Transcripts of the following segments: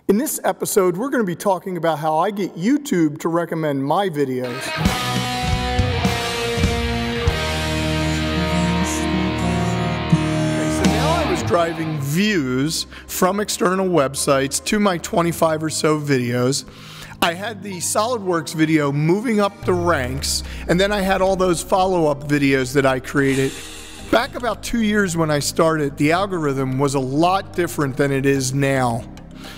In this episode, we're going to be talking about how I get YouTube to recommend my videos. So now I was driving views from external websites to my 25 or so videos. I had the SolidWorks video moving up the ranks, and then I had all those follow-up videos that I created. Back about 2 years when I started, the algorithm was a lot different than it is now.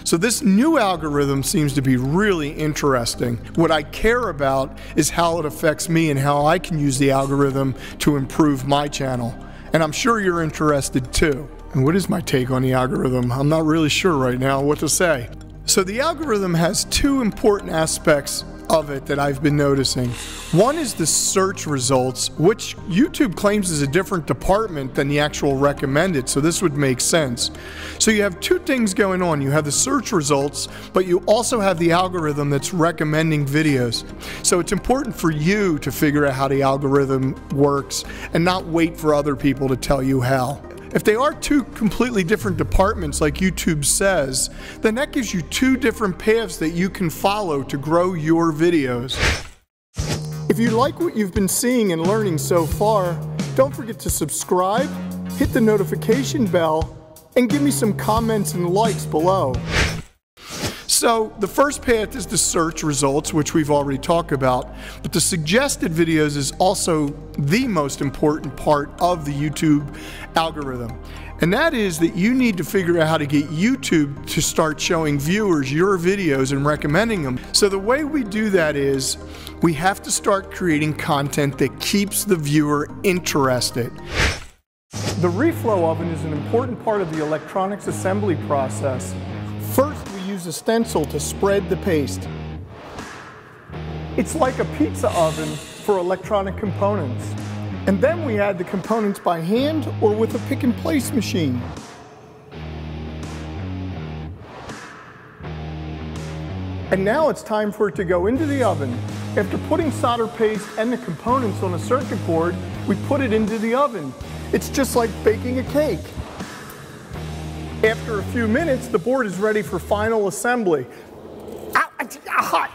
So this new algorithm seems to be really interesting. What I care about is how it affects me and how I can use the algorithm to improve my channel. And I'm sure you're interested too. And what is my take on the algorithm? I'm not really sure right now what to say. So the algorithm has two important aspects of it that I've been noticing. One is the search results, which YouTube claims is a different department than the actual recommended, so this would make sense. So you have two things going on. You have the search results, but you also have the algorithm that's recommending videos. So it's important for you to figure out how the algorithm works and not wait for other people to tell you how. If they are two completely different departments like YouTube says, then that gives you two different paths that you can follow to grow your videos. If you like what you've been seeing and learning so far, don't forget to subscribe, hit the notification bell, and give me some comments and likes below. So the first path is the search results, which we've already talked about, but the suggested videos is also the most important part of the YouTube algorithm. And that is that you need to figure out how to get YouTube to start showing viewers your videos and recommending them. So the way we do that is we have to start creating content that keeps the viewer interested. The reflow oven is an important part of the electronics assembly process. First, we use a stencil to spread the paste. It's like a pizza oven for electronic components. And then we add the components by hand or with a pick and place machine. And now it's time for it to go into the oven. After putting solder paste and the components on a circuit board, we put it into the oven. It's just like baking a cake. After a few minutes, the board is ready for final assembly. Hot!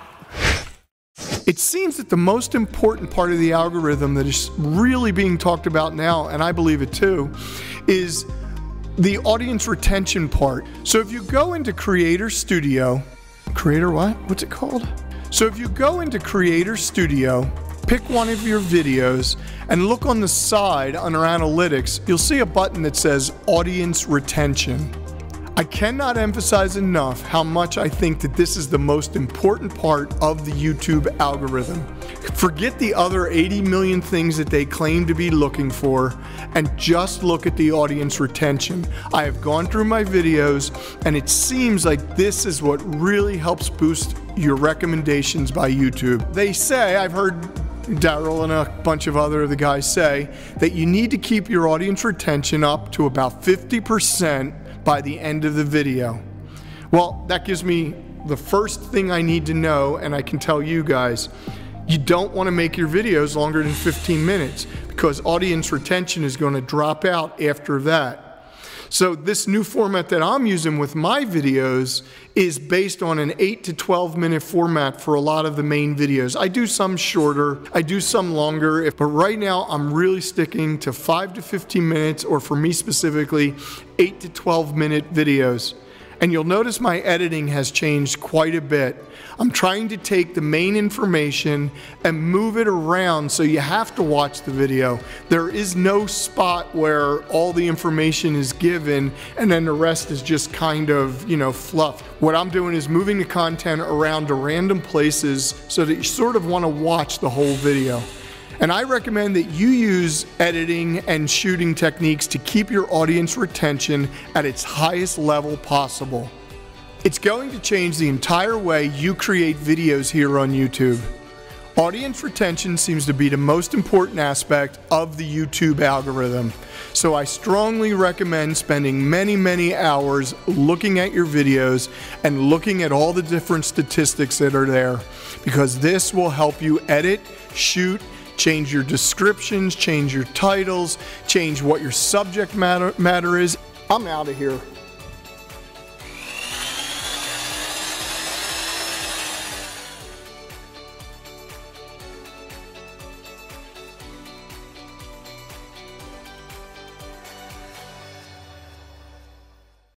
It seems that the most important part of the algorithm that is really being talked about now, and I believe it too, is the audience retention part. So if you go into Creator Studio, what's it called? So if you go into Creator Studio, pick one of your videos and look on the side under Analytics, you'll see a button that says Audience Retention. I cannot emphasize enough how much I think that this is the most important part of the YouTube algorithm. Forget the other 80 million things that they claim to be looking for and just look at the audience retention. I have gone through my videos and it seems like this is what really helps boost your recommendations by YouTube. They say, I've heard Daryl and a bunch of other of the guys say, that you need to keep your audience retention up to about 50% by the end of the video. Well, that gives me the first thing I need to know, and I can tell you guys, you don't want to make your videos longer than 15 minutes because audience retention is going to drop out after that. So this new format that I'm using with my videos is based on an 8 to 12 minute format for a lot of the main videos. I do some shorter, I do some longer, but right now I'm really sticking to 5 to 15 minutes, or for me specifically, 8 to 12 minute videos. And you'll notice my editing has changed quite a bit. I'm trying to take the main information and move it around so you have to watch the video. There is no spot where all the information is given and then the rest is just kind of, fluff. What I'm doing is moving the content around to random places so that you sort of want to watch the whole video. And I recommend that you use editing and shooting techniques to keep your audience retention at its highest level possible. It's going to change the entire way you create videos here on YouTube. Audience retention seems to be the most important aspect of the YouTube algorithm. So I strongly recommend spending many hours looking at your videos and looking at all the different statistics that are there, because this will help you edit, shoot, change your descriptions, change your titles, change what your subject matter is. I'm out of here.